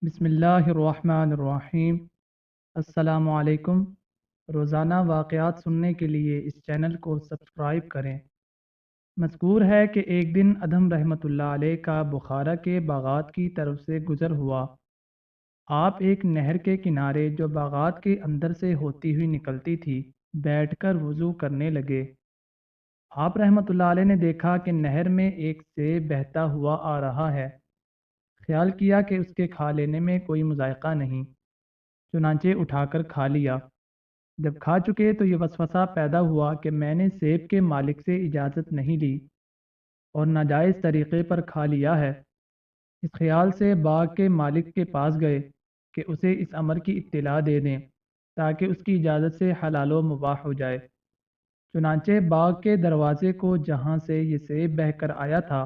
بسم اللہ الرحمن الرحیم۔ السلام علیکم۔ روزانہ واقعات سننے کے لیے اس چینل کو سبسکرائب کریں۔ مذکور ہے کہ ایک دن ادھم رحمۃ اللہ علیہ کا بخارا کے باغات کی طرف سے گزر ہوا۔ آپ ایک نہر کے کنارے جو باغات کے اندر سے ہوتی ہوئی نکلتی تھی بیٹھ کر وضو کرنے لگے۔ آپ رحمۃ اللہ علیہ نے دیکھا کہ نہر میں ایک سیب بہتا ہوا آ رہا ہے۔ خیال کیا کہ اس کے کھا لینے میں کوئی مذائقہ نہیں، چنانچہ اٹھا کر کھا لیا۔ جب کھا چکے تو یہ وسوسہ پیدا ہوا کہ میں نے سیب کے مالک سے اجازت نہیں لی اور ناجائز طریقے پر کھا لیا ہے۔ اس خیال سے باغ کے مالک کے پاس گئے کہ اسے اس امر کی اطلاع دے دیں تاکہ اس کی اجازت سے حلال و مباح ہو جائے۔ چنانچہ باغ کے دروازے کو جہاں سے یہ سیب بہہ کر آیا تھا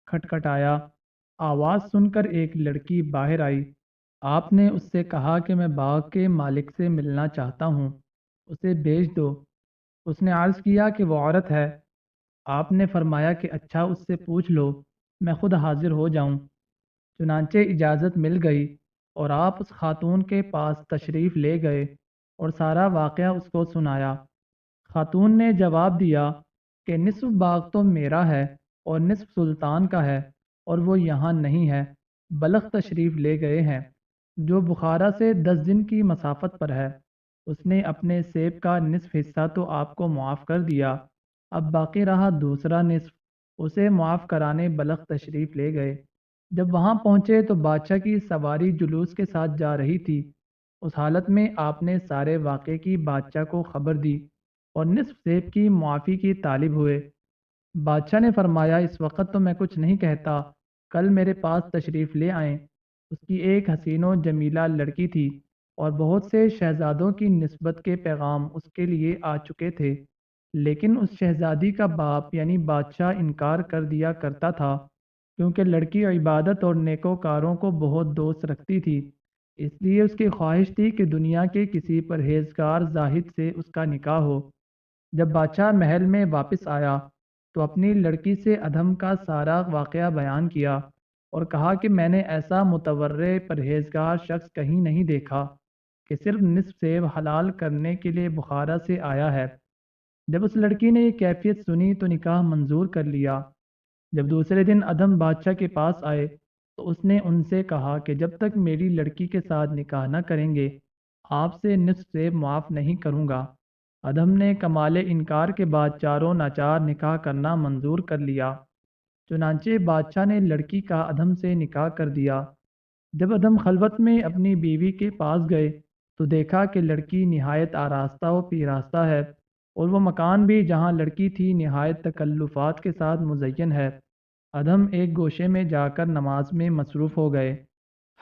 کھٹکھٹایا۔ آواز سن کر ایک لڑکی باہر آئی۔ آپ نے اس سے کہا کہ میں باغ کے مالک سے ملنا چاہتا ہوں، اسے بھیج دو۔ اس نے عرض کیا کہ وہ عورت ہے۔ آپ نے فرمایا کہ اچھا اس سے پوچھ لو، میں خود حاضر ہو جاؤں۔ چنانچہ اجازت مل گئی اور آپ اس خاتون کے پاس تشریف لے گئے اور سارا واقعہ اس کو سنایا۔ خاتون نے جواب دیا کہ نصف باغ تو میرا ہے اور نصف سلطان کا ہے، اور وہ یہاں نہیں ہے، بلخ تشریف لے گئے ہیں، جو بخارا سے 10 دن کی مسافت پر ہے۔ اس نے اپنے سیب کا نصف حصہ تو آپ کو معاف کر دیا، اب باقی رہا دوسرا نصف، اسے معاف کرانے بلخ تشریف لے گئے۔ جب وہاں پہنچے تو بادشاہ کی سواری جلوس کے ساتھ جا رہی تھی۔ اس حالت میں آپ نے سارے واقعے کی بادشاہ کو خبر دی اور نصف سیب کی معافی کی طالب ہوئے۔ بادشاہ نے فرمایا اس وقت تو میں کچھ نہیں کہتا، کل میرے پاس تشریف لے آئیں۔ اس کی ایک حسین و جمیلہ لڑکی تھی اور بہت سے شہزادوں کی نسبت کے پیغام اس کے لیے آ چکے تھے، لیکن اس شہزادی کا باپ یعنی بادشاہ انکار کر دیا کرتا تھا، کیونکہ لڑکی عبادت اور نیکوکاروں کو بہت دوست رکھتی تھی۔ اس لیے اس کی خواہش تھی کہ دنیا کے کسی پرہیزگار زاہد سے اس کا نکاح ہو۔ جب بادشاہ محل میں واپس آیا تو اپنی لڑکی سے ادھم کا سارا واقعہ بیان کیا اور کہا کہ میں نے ایسا متورع پرہیزگار شخص کہیں نہیں دیکھا کہ صرف نصف سیب حلال کرنے کے لیے بخارا سے آیا ہے۔ جب اس لڑکی نے یہ کیفیت سنی تو نکاح منظور کر لیا۔ جب دوسرے دن ادھم بادشاہ کے پاس آئے تو اس نے ان سے کہا کہ جب تک میری لڑکی کے ساتھ نکاح نہ کریں گے آپ سے نصف سیب معاف نہیں کروں گا۔ ادھم نے کمال انکار کے بعد چاروں ناچار نکاح کرنا منظور کر لیا۔ چنانچہ بادشاہ نے لڑکی کا ادھم سے نکاح کر دیا۔ جب ادھم خلوت میں اپنی بیوی کے پاس گئے تو دیکھا کہ لڑکی نہایت آراستہ و پیراستہ ہے، اور وہ مکان بھی جہاں لڑکی تھی نہایت تکلفات کے ساتھ مزین ہے۔ ادھم ایک گوشے میں جا کر نماز میں مصروف ہو گئے،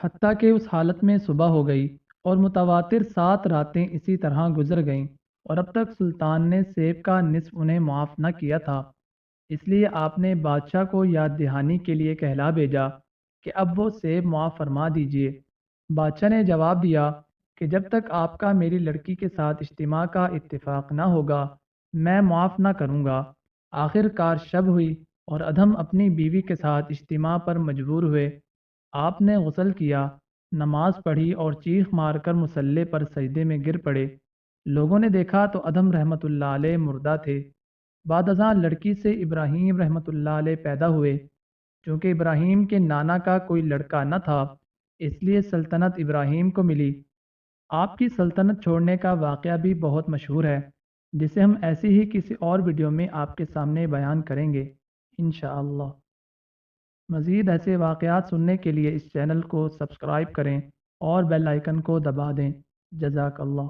حتیٰ کہ اس حالت میں صبح ہو گئی اور متواتر 7 راتیں اسی طرح گزر گئیں، اور اب تک سلطان نے سیب کا نصف انہیں معاف نہ کیا تھا۔ اس لیے آپ نے بادشاہ کو یاد دہانی کے لیے کہلا بھیجا کہ اب وہ سیب معاف فرما دیجیے۔ بادشاہ نے جواب دیا کہ جب تک آپ کا میری لڑکی کے ساتھ اجتماع کا اتفاق نہ ہوگا میں معاف نہ کروں گا۔ آخر کار شب ہوئی اور ادھم اپنی بیوی کے ساتھ اجتماع پر مجبور ہوئے۔ آپ نے غسل کیا، نماز پڑھی اور چیخ مار کر مصلے پر سجدے میں گر پڑے۔ لوگوں نے دیکھا تو ادھم رحمۃ اللہ علیہ مردہ تھے۔ بعد ازاں لڑکی سے ابراہیم رحمۃ اللہ علیہ پیدا ہوئے۔ چونکہ ابراہیم کے نانا کا کوئی لڑکا نہ تھا، اس لیے سلطنت ابراہیم کو ملی۔ آپ کی سلطنت چھوڑنے کا واقعہ بھی بہت مشہور ہے، جسے ہم ایسی ہی کسی اور ویڈیو میں آپ کے سامنے بیان کریں گے انشاءاللہ۔ مزید ایسے واقعات سننے کے لیے اس چینل کو سبسکرائب کریں اور بیل آئیکن کو دبا دیں۔ جزاک اللہ۔